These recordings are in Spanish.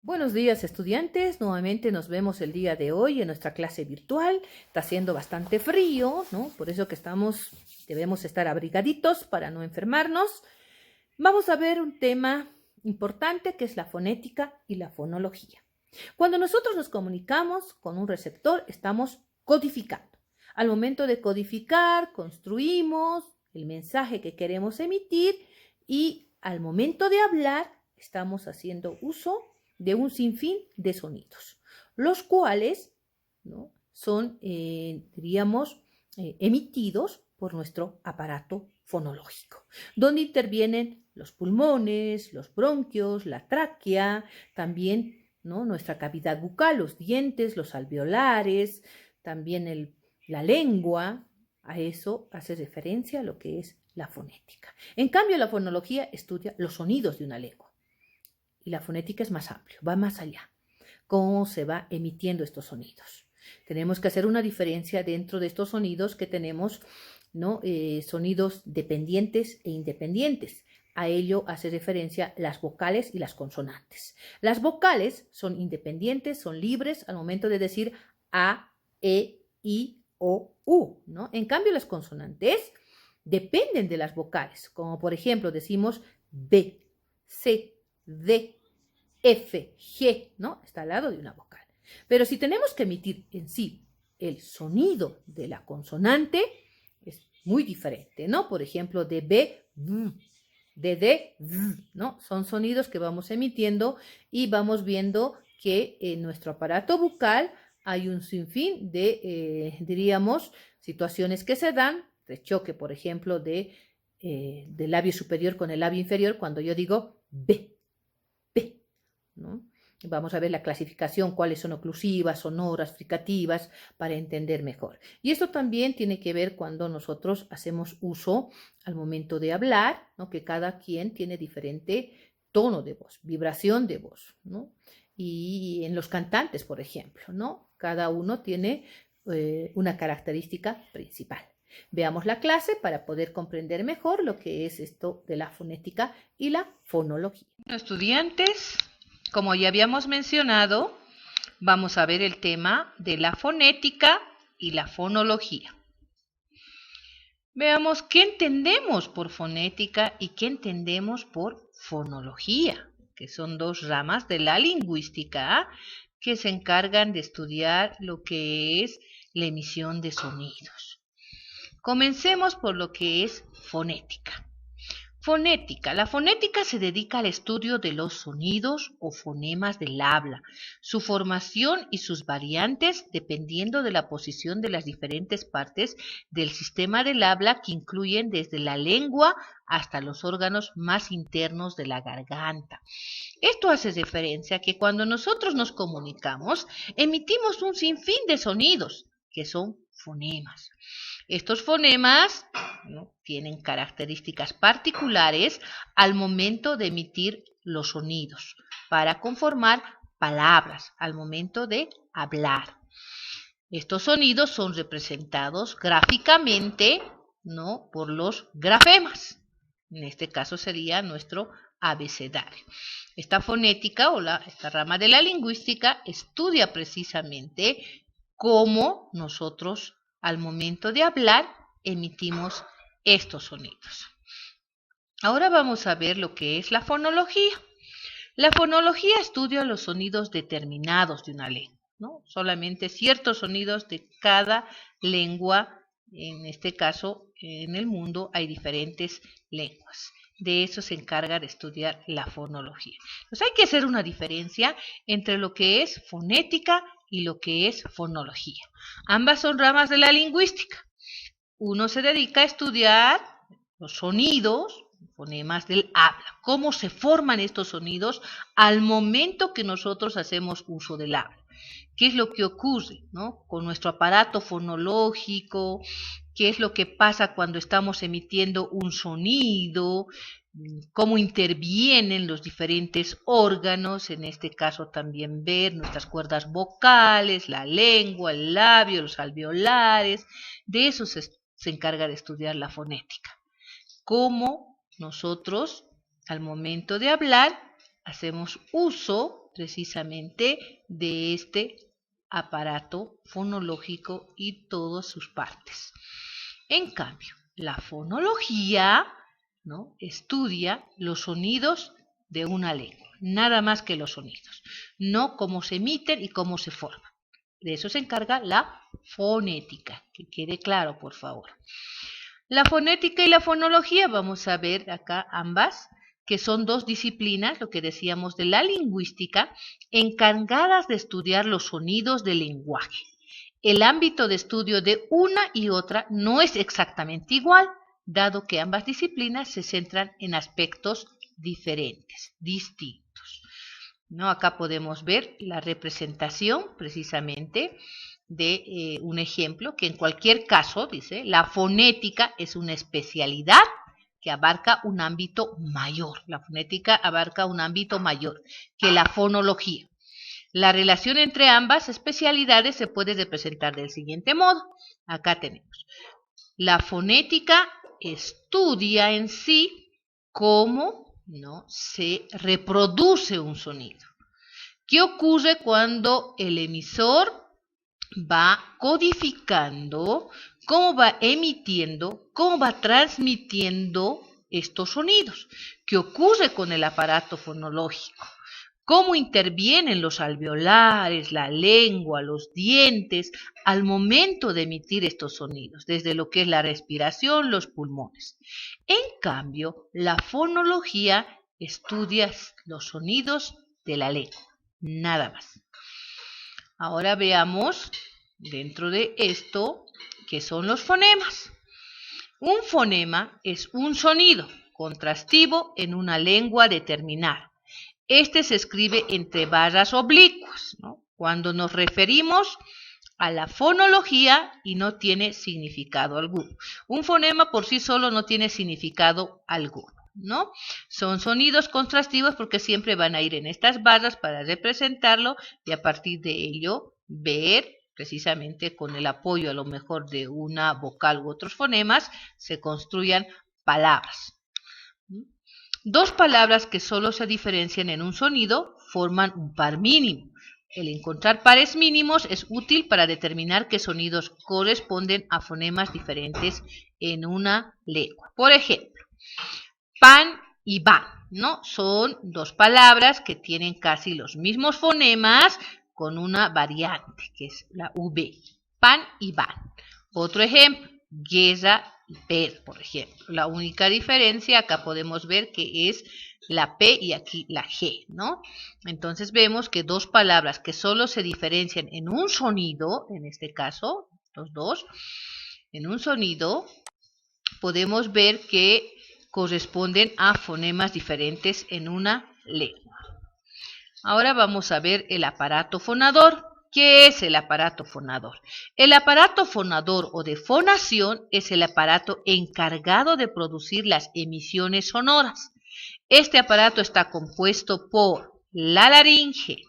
Buenos días, estudiantes. Nuevamente nos vemos el día de hoy en nuestra clase virtual. Está haciendo bastante frío, ¿no? Por eso que debemos estar abrigaditos para no enfermarnos. Vamos a ver un tema importante que es la fonética y la fonología. Cuando nosotros nos comunicamos con un receptor, estamos codificando. Al momento de codificar, construimos el mensaje que queremos emitir y al momento de hablar, estamos haciendo uso de un sinfín de sonidos, los cuales, ¿no?, son, emitidos por nuestro aparato fonológico, donde intervienen los pulmones, los bronquios, la tráquea, también, ¿no?, nuestra cavidad bucal, los dientes, los alveolares, también la lengua. A eso hace referencia a lo que es la fonética. En cambio, la fonología estudia los sonidos de una lengua. Y la fonética es más amplio, va más allá. ¿Cómo se va emitiendo estos sonidos? Tenemos que hacer una diferencia dentro de estos sonidos que tenemos, ¿no? Sonidos dependientes e independientes. A ello hace referencia las vocales y las consonantes. Las vocales son independientes, son libres al momento de decir A, E, I, O, U, ¿no? En cambio, las consonantes dependen de las vocales, como por ejemplo decimos B, C, D, F, G, ¿no? Está al lado de una vocal. Pero si tenemos que emitir en sí el sonido de la consonante, es muy diferente, ¿no? Por ejemplo, de B, de D, ¿no? Son sonidos que vamos emitiendo y vamos viendo que en nuestro aparato bucal hay un sinfín de, situaciones que se dan, de choque, por ejemplo, del labio superior con el labio inferior, cuando yo digo B, ¿no? Vamos a ver la clasificación, cuáles son oclusivas, sonoras, fricativas, para entender mejor. Y esto también tiene que ver cuando nosotros hacemos uso al momento de hablar, ¿no?, que cada quien tiene diferente tono de voz, vibración de voz, ¿no? Y en los cantantes, por ejemplo, ¿no?, cada uno tiene una característica principal. Veamos la clase para poder comprender mejor lo que es esto de la fonética y la fonología. Estudiantes, como ya habíamos mencionado, vamos a ver el tema de la fonética y la fonología. Veamos qué entendemos por fonética y qué entendemos por fonología, que son dos ramas de la lingüística que se encargan de estudiar lo que es la emisión de sonidos. Comencemos por lo que es fonética. Fonética. La fonética se dedica al estudio de los sonidos o fonemas del habla, su formación y sus variantes dependiendo de la posición de las diferentes partes del sistema del habla, que incluyen desde la lengua hasta los órganos más internos de la garganta. Esto hace referencia a que cuando nosotros nos comunicamos, emitimos un sinfín de sonidos, que son fonemas. Estos fonemas, ¿no?, tienen características particulares al momento de emitir los sonidos para conformar palabras al momento de hablar. Estos sonidos son representados gráficamente, ¿no?, por los grafemas. En este caso sería nuestro abecedario. Esta fonética esta rama de la lingüística estudia precisamente cómo nosotros al momento de hablar emitimos estos sonidos. Ahora vamos a ver lo que es la fonología. La fonología estudia los sonidos determinados de una lengua, ¿no? Solamente ciertos sonidos de cada lengua. En este caso, en el mundo hay diferentes lenguas. De eso se encarga de estudiar la fonología. Entonces hay que hacer una diferencia entre lo que es fonética y lo que es fonología. Ambas son ramas de la lingüística. Uno se dedica a estudiar los sonidos, fonemas del habla, cómo se forman estos sonidos al momento que nosotros hacemos uso del habla. ¿Qué es lo que ocurre, ¿no?, con nuestro aparato fonológico? ¿Qué es lo que pasa cuando estamos emitiendo un sonido? ¿Cómo intervienen los diferentes órganos? En este caso también ver nuestras cuerdas vocales, la lengua, el labio, los alveolares. De eso se encarga de estudiar la fonética. Cómo nosotros, al momento de hablar, hacemos uso precisamente de este aparato fonológico y todas sus partes. En cambio, la fonología, ¿no?, estudia los sonidos de una lengua, nada más que los sonidos, no cómo se emiten y cómo se forman. De eso se encarga la fonética, que quede claro, por favor. La fonética y la fonología, vamos a ver acá ambas, que son dos disciplinas, lo que decíamos de la lingüística, encargadas de estudiar los sonidos del lenguaje. El ámbito de estudio de una y otra no es exactamente igual, dado que ambas disciplinas se centran en aspectos diferentes, distintos, ¿no? Acá podemos ver la representación precisamente de un ejemplo que en cualquier caso, dice, la fonética es una especialidad que abarca un ámbito mayor. La fonética abarca un ámbito mayor que la fonología. La relación entre ambas especialidades se puede representar del siguiente modo. Acá tenemos. La fonética estudia en sí cómo, ¿no?, se reproduce un sonido. ¿Qué ocurre cuando el emisor va codificando, cómo va emitiendo, cómo va transmitiendo estos sonidos? ¿Qué ocurre con el aparato fonológico? ¿Cómo intervienen los alveolares, la lengua, los dientes al momento de emitir estos sonidos, desde lo que es la respiración, los pulmones? En cambio, la fonología estudia los sonidos de la lengua, nada más. Ahora veamos dentro de esto qué son los fonemas. Un fonema es un sonido contrastivo en una lengua determinada. Este se escribe entre barras oblicuas, ¿no?, cuando nos referimos a la fonología y no tiene significado alguno. Un fonema por sí solo no tiene significado alguno, ¿no? Son sonidos contrastivos porque siempre van a ir en estas barras para representarlo y a partir de ello ver precisamente con el apoyo a lo mejor de una vocal u otros fonemas se construyan palabras. Dos palabras que solo se diferencian en un sonido forman un par mínimo. El encontrar pares mínimos es útil para determinar qué sonidos corresponden a fonemas diferentes en una lengua. Por ejemplo, pan y van, ¿no? Son dos palabras que tienen casi los mismos fonemas con una variante, que es la V. Pan y van. Otro ejemplo, guerra y per, por ejemplo. La única diferencia, acá podemos ver que es la P y aquí la G, ¿no? Entonces vemos que dos palabras que solo se diferencian en un sonido, en este caso, los dos, en un sonido, podemos ver que corresponden a fonemas diferentes en una lengua. Ahora vamos a ver el aparato fonador. ¿Qué es el aparato fonador? El aparato fonador o de fonación es el aparato encargado de producir las emisiones sonoras. Este aparato está compuesto por la laringe,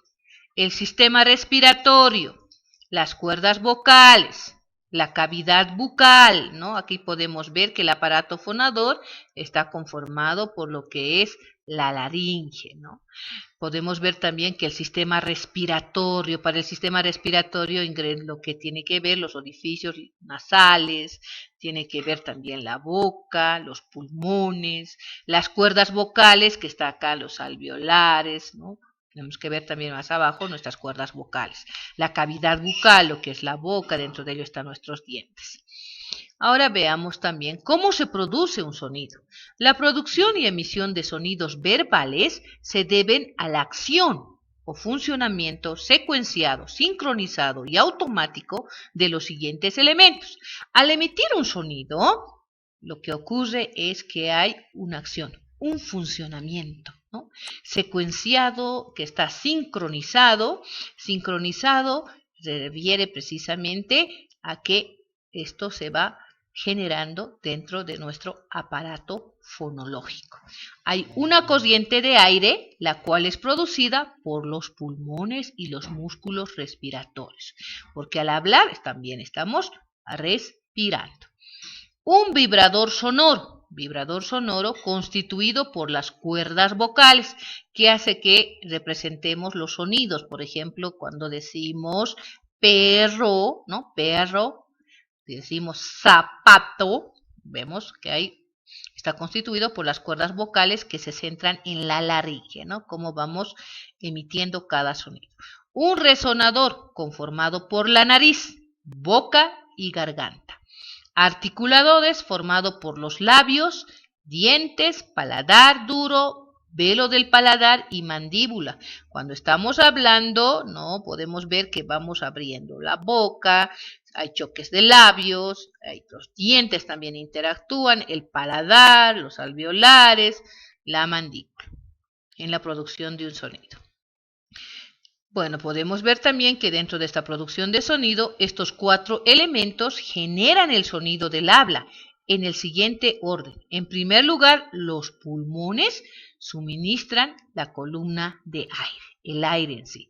el sistema respiratorio, las cuerdas vocales, la cavidad bucal, ¿no? Aquí podemos ver que el aparato fonador está conformado por lo que es la laringe, ¿no? Podemos ver también que el sistema respiratorio, para el sistema respiratorio, lo que tiene que ver los orificios nasales, tiene que ver también la boca, los pulmones, las cuerdas vocales, que está acá, los alveolares, ¿no? Tenemos que ver también más abajo nuestras cuerdas vocales. La cavidad bucal, lo que es la boca, dentro de ello están nuestros dientes. Ahora veamos también cómo se produce un sonido. La producción y emisión de sonidos verbales se deben a la acción o funcionamiento secuenciado, sincronizado y automático de los siguientes elementos. Al emitir un sonido, lo que ocurre es que hay una acción, un funcionamiento, ¿no?, secuenciado, que está sincronizado. Sincronizado se refiere precisamente a que esto se va generando dentro de nuestro aparato fonológico. Hay una corriente de aire, la cual es producida por los pulmones y los músculos respiratorios, porque al hablar también estamos respirando. Un vibrador sonoro. vibrador sonoro constituido por las cuerdas vocales, que hace que representemos los sonidos. Por ejemplo, cuando decimos perro, ¿no? Perro, si decimos zapato, vemos que está constituido por las cuerdas vocales que se centran en la laringe, ¿no? Cómo vamos emitiendo cada sonido. Un resonador conformado por la nariz, boca y garganta. Articuladores formado por los labios, dientes, paladar duro, velo del paladar y mandíbula. Cuando estamos hablando, ¿no? Podemos ver que vamos abriendo la boca, hay choques de labios, los dientes también interactúan, el paladar, los alveolares, la mandíbula, en la producción de un sonido. Bueno, podemos ver también que dentro de esta producción de sonido, estos 4 elementos generan el sonido del habla en el siguiente orden. En primer lugar, los pulmones suministran la columna de aire, el aire en sí,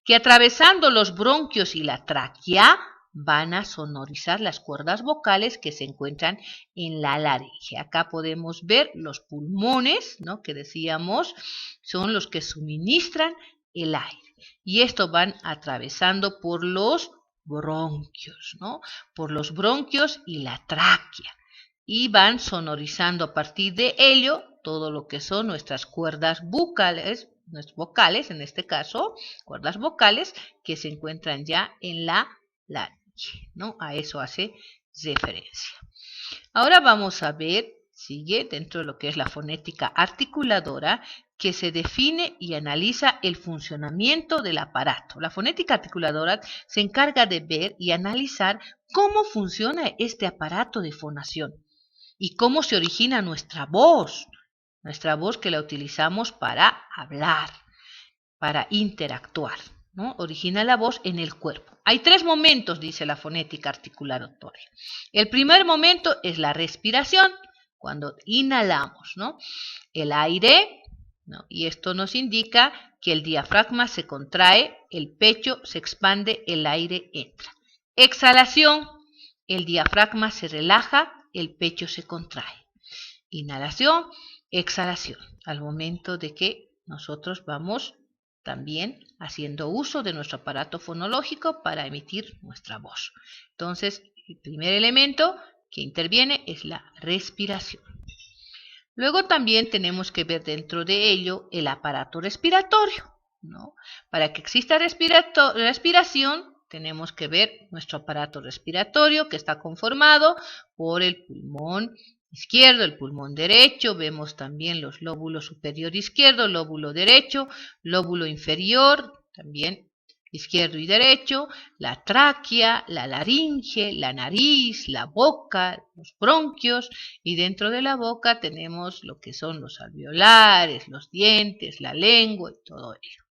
que atravesando los bronquios y la tráquea van a sonorizar las cuerdas vocales que se encuentran en la laringe. Acá podemos ver los pulmones, ¿no? Que decíamos son los que suministran el aire. Y esto van atravesando por los bronquios, ¿no? Por los bronquios y la tráquea. Y van sonorizando a partir de ello todo lo que son nuestras cuerdas vocales en este caso, cuerdas vocales que se encuentran ya en la laringe, ¿no? A eso hace referencia. Ahora vamos a ver, sigue dentro de lo que es la fonética articuladora, que se define y analiza el funcionamiento del aparato. La fonética articuladora se encarga de ver y analizar cómo funciona este aparato de fonación y cómo se origina nuestra voz que la utilizamos para hablar, para interactuar, ¿no? Origina la voz en el cuerpo. Hay 3 momentos, dice la fonética articulatoria. El primer momento es la respiración, cuando inhalamos, ¿no? El aire, ¿no? Y esto nos indica que el diafragma se contrae, el pecho se expande, el aire entra. Exhalación, el diafragma se relaja, el pecho se contrae. Inhalación, exhalación, al momento de que nosotros vamos también haciendo uso de nuestro aparato fonológico para emitir nuestra voz. Entonces, el primer elemento que interviene es la respiración. Luego también tenemos que ver dentro de ello el aparato respiratorio, ¿no? Para que exista respiración, tenemos que ver nuestro aparato respiratorio, que está conformado por el pulmón izquierdo, el pulmón derecho. Vemos también los lóbulos superior izquierdo, lóbulo derecho, lóbulo inferior, también izquierdo y derecho, la tráquea, la laringe, la nariz, la boca, los bronquios, y dentro de la boca tenemos lo que son los alveolares, los dientes, la lengua y todo ello.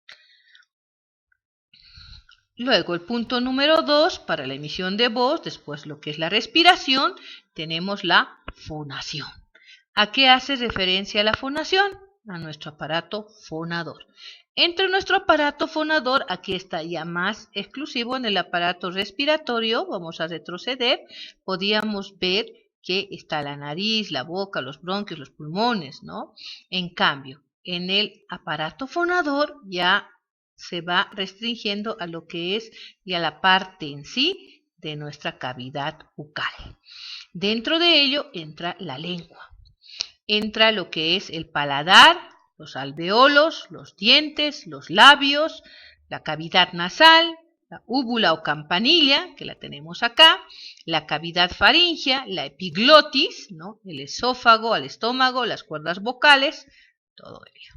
Luego, el punto número 2, para la emisión de voz, después lo que es la respiración, tenemos la fonación. ¿A qué hace referencia la fonación? A nuestro aparato fonador. Entre nuestro aparato fonador, aquí está ya más exclusivo en el aparato respiratorio, vamos a retroceder, podíamos ver que está la nariz, la boca, los bronquios, los pulmones, ¿no? En cambio, en el aparato fonador ya se va restringiendo a lo que es y a la parte en sí de nuestra cavidad bucal. Dentro de ello entra la lengua, entra lo que es el paladar, los alveolos, los dientes, los labios, la cavidad nasal, la úvula o campanilla, que la tenemos acá, la cavidad faríngea, la epiglotis, ¿no? El esófago, el estómago, las cuerdas vocales, todo ello.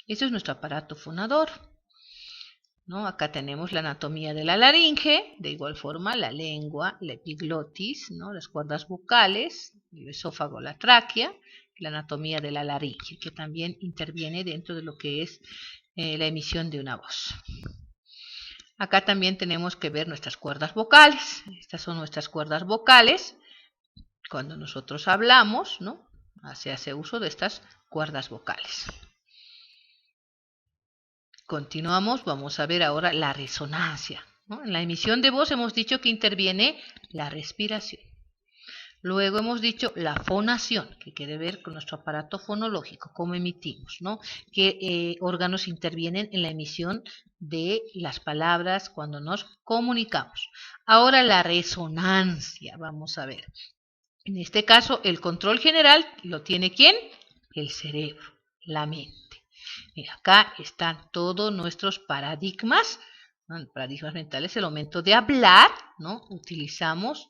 Eso es nuestro aparato fonador, ¿no? Acá tenemos la anatomía de la laringe, de igual forma la lengua, la epiglotis, ¿no? Las cuerdas vocales, el esófago, la tráquea, la anatomía de la laringe, que también interviene dentro de lo que es la emisión de una voz. Acá también tenemos que ver nuestras cuerdas vocales. Estas son nuestras cuerdas vocales. Cuando nosotros hablamos, ¿no? Se hace uso de estas cuerdas vocales. Continuamos, vamos a ver ahora la resonancia, ¿no? En la emisión de voz hemos dicho que interviene la respiración. Luego hemos dicho la fonación, que quiere ver con nuestro aparato fonológico, cómo emitimos, ¿no? Qué órganos intervienen en la emisión de las palabras cuando nos comunicamos. Ahora la resonancia, vamos a ver. En este caso, el control general lo tiene ¿quién? El cerebro, la mente. Mira, acá están todos nuestros paradigmas, ¿no? Paradigmas mentales. El momento de hablar, ¿no? Utilizamos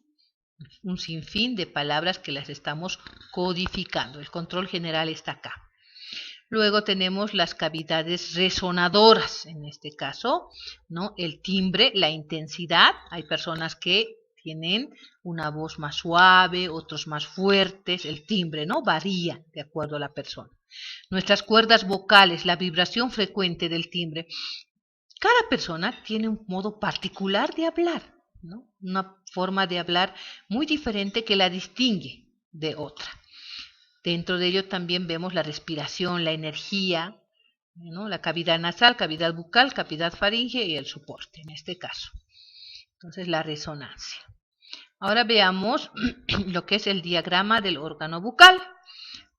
un sinfín de palabras que las estamos codificando. El control general está acá. Luego tenemos las cavidades resonadoras, en este caso, ¿no? El timbre, la intensidad. Hay personas que tienen una voz más suave, otros más fuertes. El timbre, ¿no? Varía de acuerdo a la persona. Nuestras cuerdas vocales, la vibración frecuente del timbre. Cada persona tiene un modo particular de hablar, ¿no? Una forma de hablar muy diferente que la distingue de otra. Dentro de ello también vemos la respiración, la energía, ¿no? La cavidad nasal, cavidad bucal, cavidad faríngea y el soporte, en este caso. Entonces, la resonancia. Ahora veamos lo que es el diagrama del órgano bucal,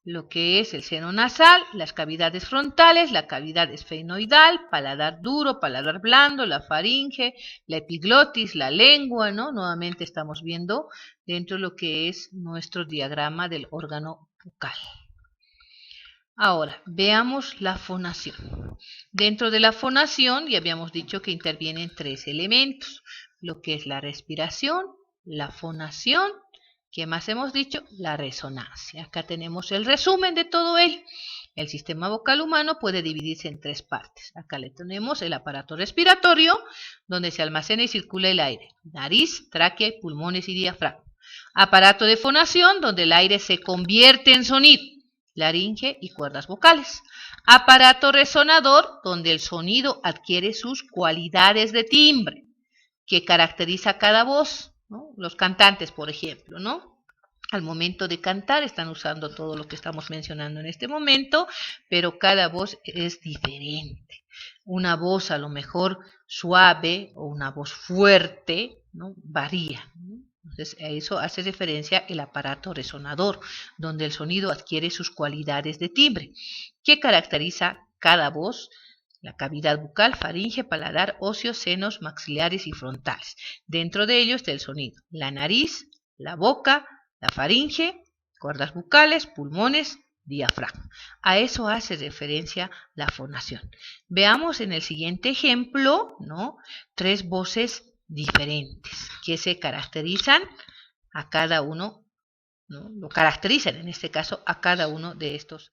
lo que es el seno nasal, las cavidades frontales, la cavidad esfenoidal, paladar duro, paladar blando, la faringe, la epiglotis, la lengua, ¿no? Nuevamente estamos viendo dentro de lo que es nuestro diagrama del órgano bucal. Ahora, veamos la fonación. Dentro de la fonación ya habíamos dicho que intervienen 3 elementos, lo que es la respiración, la fonación, ¿qué más hemos dicho? La resonancia. Acá tenemos el resumen de todo ello. El sistema vocal humano puede dividirse en 3 partes. Acá le tenemos el aparato respiratorio, donde se almacena y circula el aire. Nariz, tráquea, pulmones y diafragma. Aparato de fonación, donde el aire se convierte en sonido. Laringe y cuerdas vocales. Aparato resonador, donde el sonido adquiere sus cualidades de timbre, que caracteriza cada voz, ¿no? Los cantantes, por ejemplo, ¿no? Al momento de cantar están usando todo lo que estamos mencionando en este momento, pero cada voz es diferente. Una voz a lo mejor suave o una voz fuerte, ¿no? Varía, ¿no? Entonces, a eso hace referencia el aparato resonador, donde el sonido adquiere sus cualidades de timbre, que caracteriza cada voz. La cavidad bucal, faringe, paladar, óseos, senos, maxilares y frontales. Dentro de ello está el sonido. La nariz, la boca, la faringe, cuerdas bucales, pulmones, diafragma. A eso hace referencia la fonación. Veamos en el siguiente ejemplo, ¿no? 3 voces diferentes que se caracterizan a cada uno, ¿no? Lo caracterizan en este caso a cada uno de estos.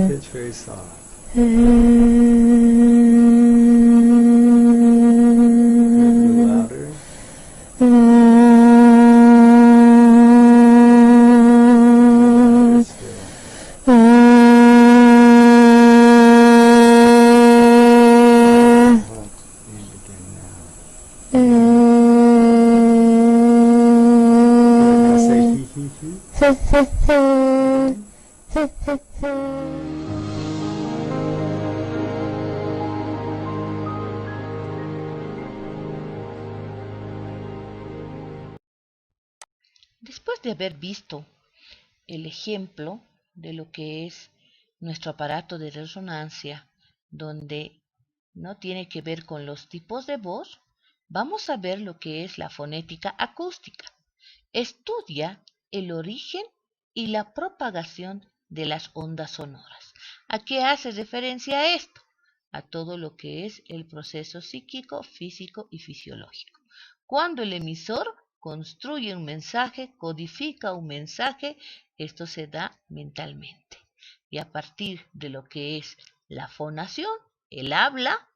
Pitch very soft. Después de haber visto el ejemplo de lo que es nuestro aparato de resonancia, donde no tiene que ver con los tipos de voz, vamos a ver lo que es la fonética acústica. Estudia el origen y la propagación de las ondas sonoras. ¿A qué hace referencia esto? A todo lo que es el proceso psíquico, físico y fisiológico. Cuando el emisor construye un mensaje, codifica un mensaje, esto se da mentalmente. Y a partir de lo que es la fonación, el habla,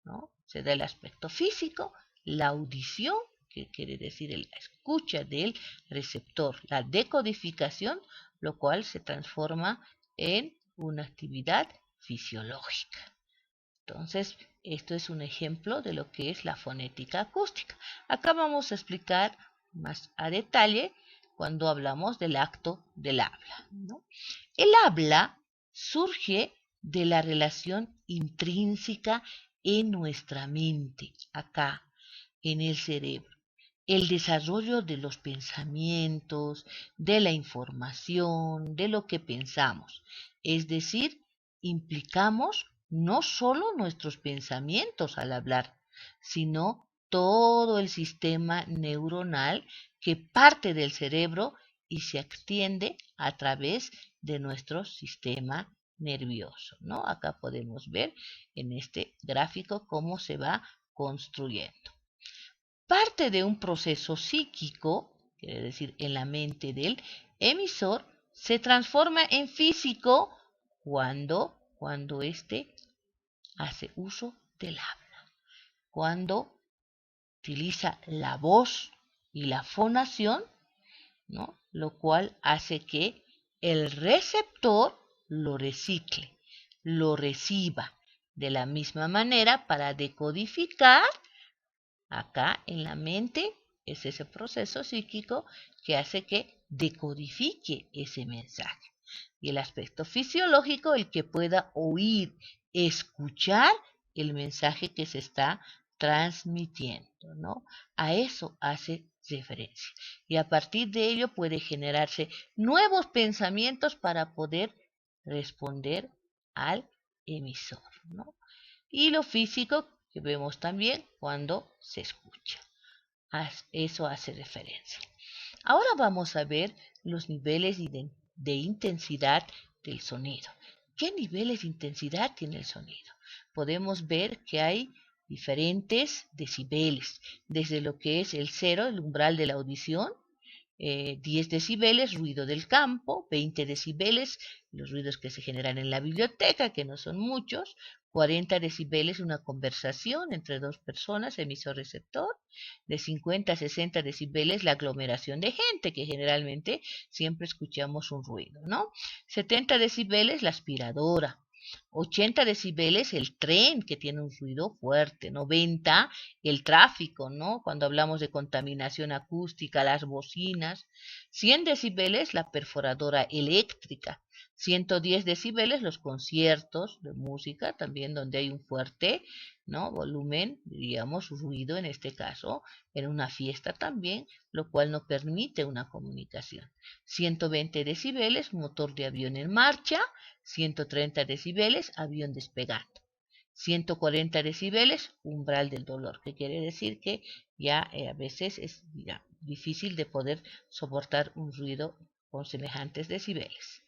¿no? Se da el aspecto físico, la audición, que quiere decir la escucha del receptor, la decodificación, lo cual se transforma en una actividad fisiológica. Entonces, esto es un ejemplo de lo que es la fonética acústica. Acá vamos a explicar más a detalle cuando hablamos del acto del habla, ¿no? El habla surge de la relación intrínseca en nuestra mente, acá, en el cerebro. El desarrollo de los pensamientos, de la información, de lo que pensamos. Es decir, implicamos no solo nuestros pensamientos al hablar, sino todo el sistema neuronal que parte del cerebro y se extiende a través de nuestro sistema nervioso, ¿no? Acá podemos ver en este gráfico cómo se va construyendo. Parte de un proceso psíquico, quiere decir en la mente del emisor, se transforma en físico cuando éste hace uso del habla, cuando utiliza la voz y la fonación, ¿no? Lo cual hace que el receptor lo recicle, lo reciba de la misma manera para decodificar. Acá en la mente es ese proceso psíquico que hace que decodifique ese mensaje. Y el aspecto fisiológico, el que pueda oír, escuchar el mensaje que se está transmitiendo, ¿no? A eso hace referencia. Y a partir de ello puede generarse nuevos pensamientos para poder responder al emisor, ¿no? Y lo físico que vemos también cuando se escucha. Eso hace referencia. Ahora vamos a ver los niveles de intensidad del sonido. ¿Qué niveles de intensidad tiene el sonido? Podemos ver que hay diferentes decibeles, desde lo que es el cero, el umbral de la audición, 10 decibeles, ruido del campo, 20 decibeles, los ruidos que se generan en la biblioteca, que no son muchos, 40 decibeles, una conversación entre dos personas, emisor-receptor, de 50 a 60 decibeles, la aglomeración de gente, que generalmente siempre escuchamos un ruido, ¿no? 70 decibeles, la aspiradora, 80 decibeles el tren que tiene un ruido fuerte, 90 el tráfico, ¿no? Cuando hablamos de contaminación acústica, las bocinas, 100 decibeles la perforadora eléctrica, 110 decibeles los conciertos de música, también donde hay un fuerte, ¿no? Volumen, diríamos, ruido en este caso, en una fiesta también, lo cual no permite una comunicación. 120 decibeles, motor de avión en marcha, 130 decibeles, avión despegando. 140 decibeles, umbral del dolor, que quiere decir que ya a veces es ya, difícil de poder soportar un ruido con semejantes decibeles.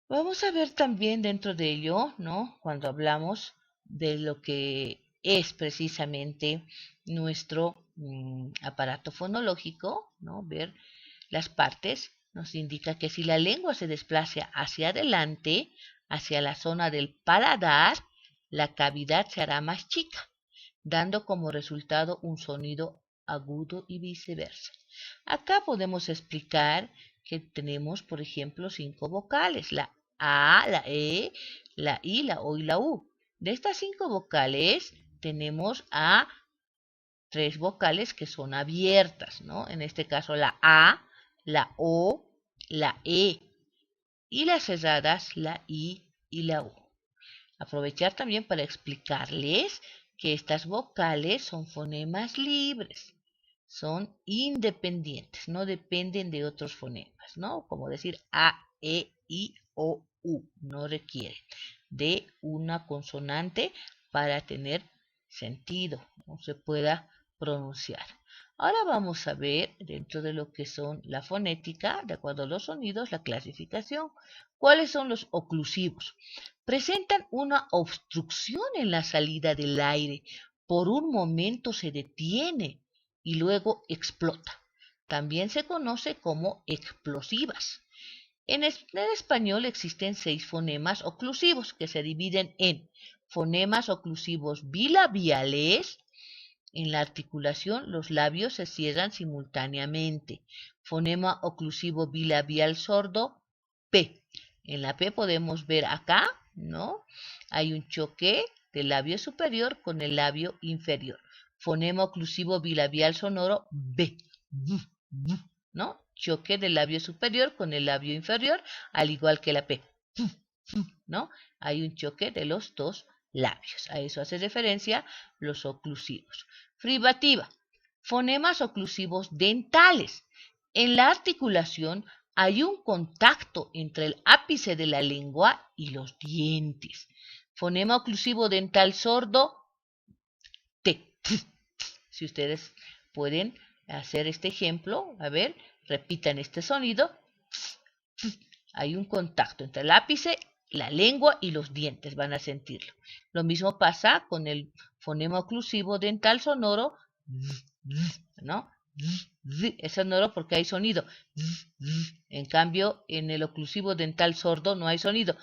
Vamos a ver también dentro de ello, ¿no? Cuando hablamos de lo que es precisamente nuestro aparato fonológico, ¿no? Ver las partes nos indica que si la lengua se desplaza hacia adelante, hacia la zona del paladar, la cavidad se hará más chica, dando como resultado un sonido agudo y viceversa. Acá podemos explicar que tenemos, por ejemplo, 5 vocales, la A, la E, la I, la O y la U. De estas 5 vocales tenemos a 3 vocales que son abiertas, ¿no? En este caso la A la O, la E, y las cerradas la I y la U. Aprovechar también para explicarles que estas vocales son fonemas libres, son independientes, no dependen de otros fonemas, ¿no? Como decir A, E, I, O, U, no requieren de una consonante para tener sentido, no se pueda pronunciar. Ahora vamos a ver, dentro de lo que son la fonética, de acuerdo a los sonidos, la clasificación. ¿Cuáles son los oclusivos? Presentan una obstrucción en la salida del aire. Por un momento se detiene y luego explota. También se conoce como explosivas. En el español existen 6 fonemas oclusivos que se dividen en fonemas oclusivos bilabiales. En la articulación los labios se cierran simultáneamente. Fonema oclusivo bilabial sordo, P. En la P podemos ver acá, ¿no? Hay un choque del labio superior con el labio inferior. Fonema oclusivo bilabial sonoro, B. ¿No? Choque del labio superior con el labio inferior, al igual que la P. ¿No? Hay un choque de los dos labios. A eso hace referencia los oclusivos. Privativa. Fonemas oclusivos dentales. En la articulación hay un contacto entre el ápice de la lengua y los dientes. Fonema oclusivo dental sordo, T. Si ustedes pueden hacer este ejemplo, a ver, repitan este sonido. Hay un contacto entre el ápice, la lengua y los dientes, van a sentirlo. Lo mismo pasa con el fonema oclusivo dental sonoro, ¿no? Es sonoro porque hay sonido. En cambio, en el oclusivo dental sordo no hay sonido.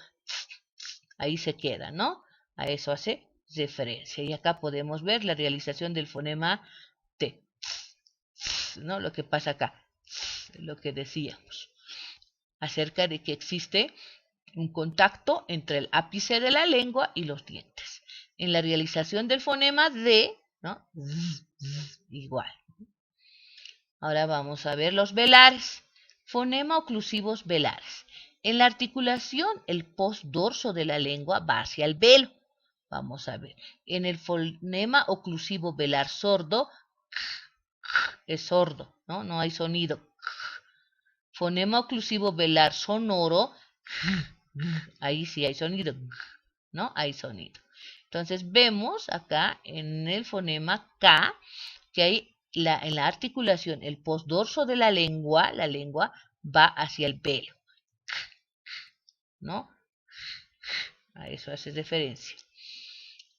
Ahí se queda, ¿no? A eso hace referencia. Y acá podemos ver la realización del fonema T, ¿no? Lo que pasa acá, lo que decíamos, acerca de que existe un contacto entre el ápice de la lengua y los dientes. En la realización del fonema D, ¿no? Igual. Ahora vamos a ver los velares. Fonema oclusivos velares. En la articulación, el postdorso de la lengua va hacia el velo. Vamos a ver. En el fonema oclusivo velar sordo, es sordo, ¿no? No hay sonido. Fonema oclusivo velar sonoro, ahí sí hay sonido, ¿no? Hay sonido. Entonces vemos acá en el fonema K que hay en la articulación, el postdorso de la lengua va hacia el velo, ¿no? A eso hace referencia.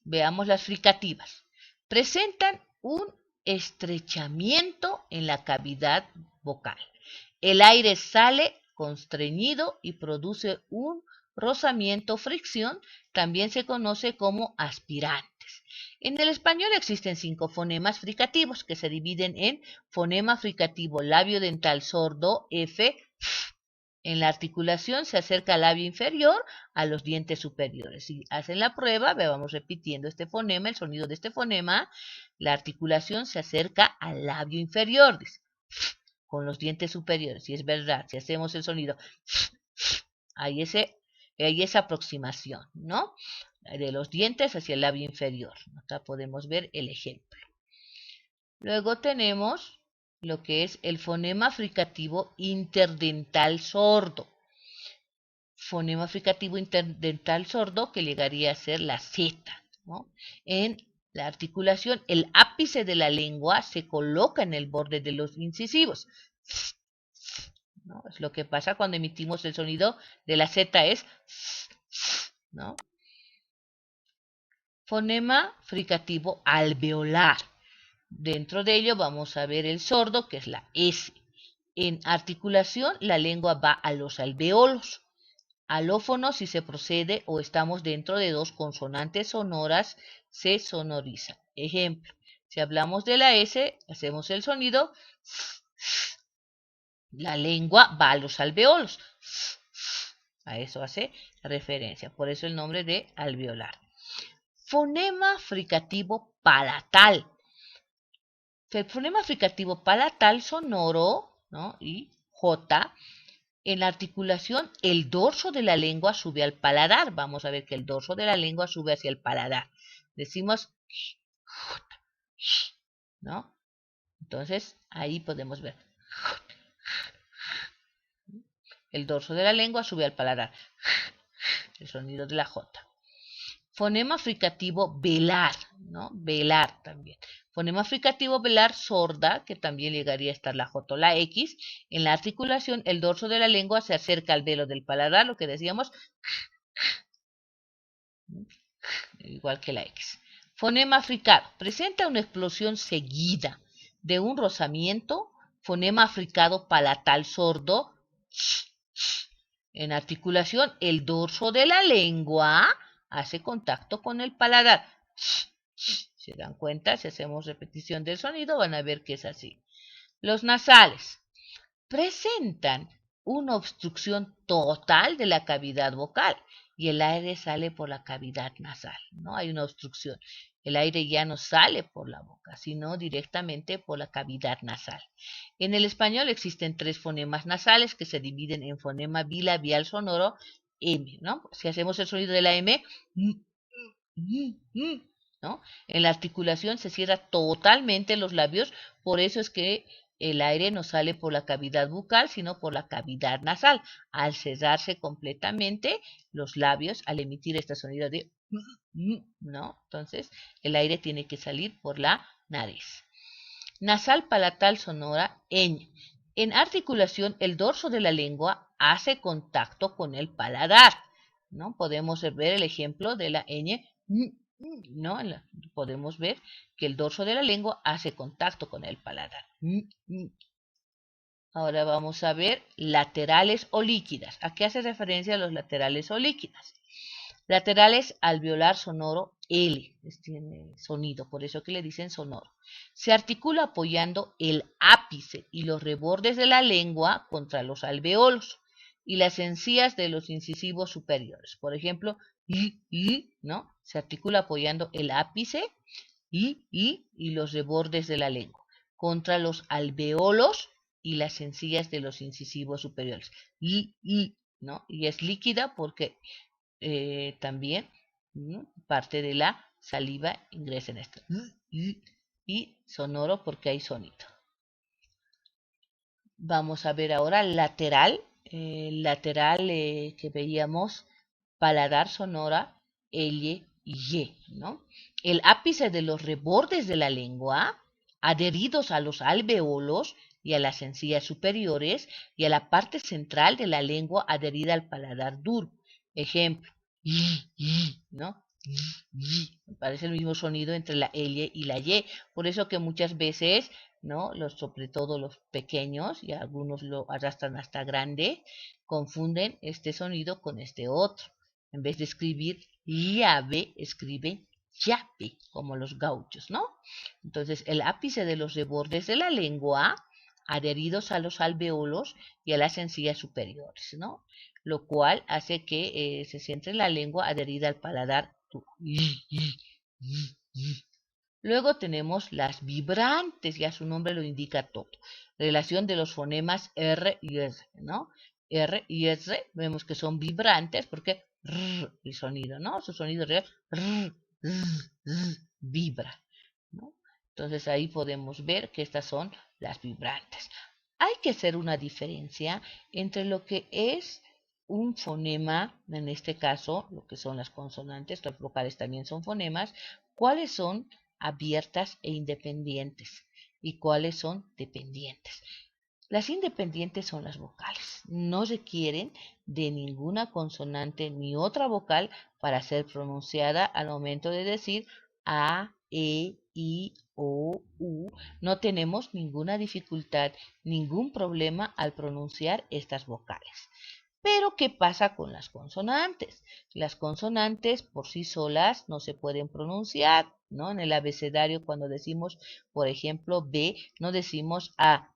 Veamos las fricativas. Presentan un estrechamiento en la cavidad vocal. El aire sale constreñido y produce un rozamiento o fricción, también se conoce como aspirantes. En el español existen 5 fonemas fricativos que se dividen en fonema fricativo labio dental sordo, F. En la articulación se acerca al labio inferior a los dientes superiores. Si hacen la prueba, vamos repitiendo este fonema, el sonido de este fonema, la articulación se acerca al labio inferior, dice, con los dientes superiores. Y es verdad, si hacemos el sonido, hay esa aproximación, ¿no? De los dientes hacia el labio inferior. Acá podemos ver el ejemplo. Luego tenemos lo que es el fonema fricativo interdental sordo. Fonema fricativo interdental sordo que llegaría a ser la Z, ¿no? En la articulación, el ápice de la lengua se coloca en el borde de los incisivos, ¿no? Es lo que pasa cuando emitimos el sonido de la Z, es, ¿no? Fonema fricativo alveolar. Dentro de ello vamos a ver el sordo, que es la S. En articulación, la lengua va a los alveolos. Alófono, si se procede o estamos dentro de 2 consonantes sonoras, se sonoriza. Ejemplo, si hablamos de la S, hacemos el sonido, la lengua va a los alveolos. A eso hace referencia, por eso el nombre de alveolar. Fonema fricativo palatal. El fonema fricativo palatal sonoro, ¿no? Y J, en la articulación el dorso de la lengua sube al paladar. Vamos a ver que el dorso de la lengua sube hacia el paladar. Decimos ¿no? Entonces ahí podemos ver. El dorso de la lengua sube al paladar. El sonido de la J. Fonema fricativo velar, ¿no? Velar también. Fonema fricativo velar sorda, que también llegaría a estar la J o la X. En la articulación, el dorso de la lengua se acerca al velo del paladar, lo que decíamos, igual que la X. Fonema fricado. Presenta una explosión seguida de un rozamiento. Fonema fricado palatal sordo. En articulación, el dorso de la lengua hace contacto con el paladar. ¿Se dan cuenta? Si hacemos repetición del sonido, van a ver que es así. Los nasales presentan una obstrucción total de la cavidad vocal y el aire sale por la cavidad nasal, ¿no? Hay una obstrucción. El aire ya no sale por la boca, sino directamente por la cavidad nasal. En el español existen 3 fonemas nasales que se dividen en fonema bilabial sonoro M, ¿no? Si hacemos el sonido de la M, ¿no? En la articulación se cierra totalmente los labios, por eso es que el aire no sale por la cavidad bucal, sino por la cavidad nasal. Al cerrarse completamente los labios, al emitir este sonido de ¿no? Entonces, el aire tiene que salir por la nariz. Nasal palatal sonora, ñ. En articulación, el dorso de la lengua hace contacto con el paladar, ¿no? Podemos ver el ejemplo de la ñ, ¿no? Podemos ver que el dorso de la lengua hace contacto con el paladar. Ahora vamos a ver laterales o líquidas. ¿A qué hace referencia los laterales o líquidas? Laterales alveolar sonoro L, tiene sonido, por eso que le dicen sonoro. Se articula apoyando el ápice y los rebordes de la lengua contra los alveolos y las encías de los incisivos superiores. Por ejemplo, ¿no? Se articula apoyando el ápice y los rebordes de la lengua contra los alveolos y las encías de los incisivos superiores. ¿No? Y es líquida porque también parte de la saliva ingresa en esto. Y sonoro porque hay sonido. Vamos a ver ahora lateral. Lateral que veíamos paladar sonora L y Y, ¿no? El ápice de los rebordes de la lengua adheridos a los alveolos y a las encías superiores y a la parte central de la lengua adherida al paladar duro. Ejemplo, ¿no? Parece el mismo sonido entre la L y la Y. Por eso que muchas veces, ¿no? Sobre todo los pequeños, y algunos lo arrastran hasta grande, confunden este sonido con este otro. En vez de escribir llave, escriben llave, como los gauchos, ¿no? Entonces, el ápice de los rebordes de la lengua adheridos a los alveolos y a las encías superiores, ¿no? Lo cual hace que se centre la lengua adherida al paladar. Luego tenemos las vibrantes, ya su nombre lo indica todo. Relación de los fonemas R y R, ¿no? R y R vemos que son vibrantes porque el sonido, ¿no? Su sonido real vibra, ¿no? Entonces ahí podemos ver que estas son las vibrantes. Hay que hacer una diferencia entre lo que es un fonema, en este caso, lo que son las consonantes, las vocales también son fonemas, cuáles son abiertas e independientes y cuáles son dependientes. Las independientes son las vocales, no requieren de ninguna consonante ni otra vocal para ser pronunciada al momento de decir A, E, I, O, U. No tenemos ninguna dificultad, ningún problema al pronunciar estas vocales. Pero, ¿qué pasa con las consonantes? Las consonantes por sí solas no se pueden pronunciar, ¿no? En el abecedario, cuando decimos, por ejemplo, B, no decimos A,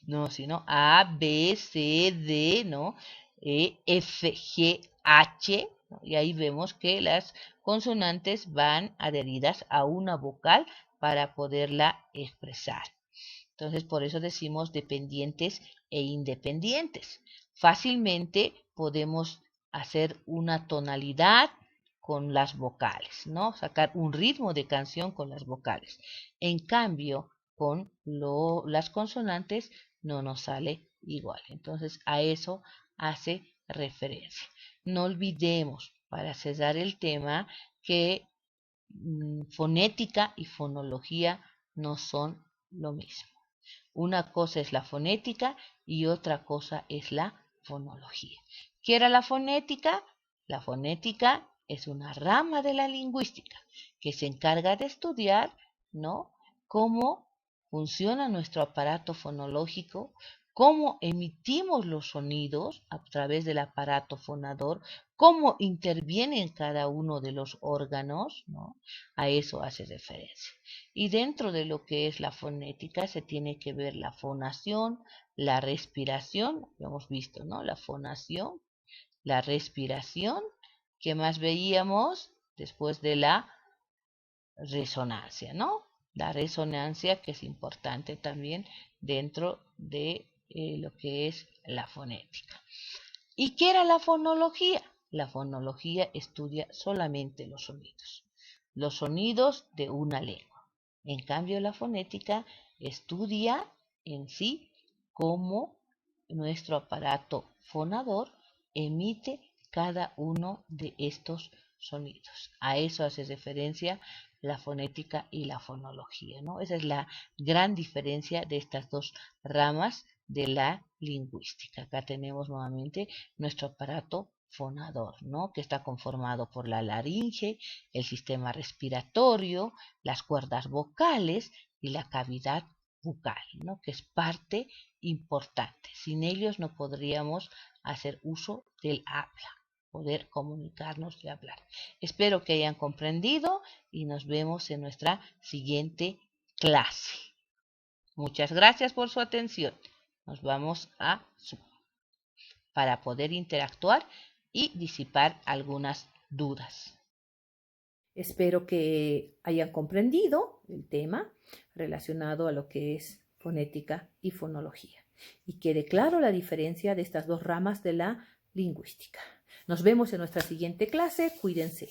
no, sino A, B, C, D, ¿no? E, F, G, H, ¿no? Y ahí vemos que las consonantes van adheridas a una vocal para poderla expresar. Entonces, por eso decimos dependientes e independientes. Fácilmente podemos hacer una tonalidad con las vocales, ¿no? Sacar un ritmo de canción con las vocales. En cambio, con las consonantes no nos sale igual. Entonces, a eso hace referencia. No olvidemos, para cerrar el tema, que fonética y fonología no son lo mismo. Una cosa es la fonética y otra cosa es la fonología. ¿Qué era la fonética? La fonética es una rama de la lingüística que se encarga de estudiar, ¿no?, cómo funciona nuestro aparato fonológico, cómo emitimos los sonidos a través del aparato fonador, cómo interviene en cada uno de los órganos, ¿no? A eso hace referencia. Y dentro de lo que es la fonética se tiene que ver la fonación, la respiración, lo hemos visto, ¿no? La fonación, la respiración, ¿qué más veíamos? Después de la resonancia, ¿no? La resonancia, que es importante también dentro de lo que es la fonética. ¿Y qué era la fonología? La fonología estudia solamente los sonidos de una lengua. En cambio, la fonética estudia en sí cómo nuestro aparato fonador emite cada uno de estos sonidos. A eso hace referencia la fonética y la fonología, ¿no? Esa es la gran diferencia de estas dos ramas de la lingüística. Acá tenemos nuevamente nuestro aparato fonador, ¿no?, que está conformado por la laringe, el sistema respiratorio, las cuerdas vocales y la cavidad bucal, ¿no?, que es parte importante. Sin ellos no podríamos hacer uso del habla, poder comunicarnos y hablar. Espero que hayan comprendido y nos vemos en nuestra siguiente clase. Muchas gracias por su atención. Nos vamos a Zoom para poder interactuar y disipar algunas dudas. Espero que hayan comprendido el tema relacionado a lo que es fonética y fonología y quede claro la diferencia de estas dos ramas de la lingüística. Nos vemos en nuestra siguiente clase. Cuídense.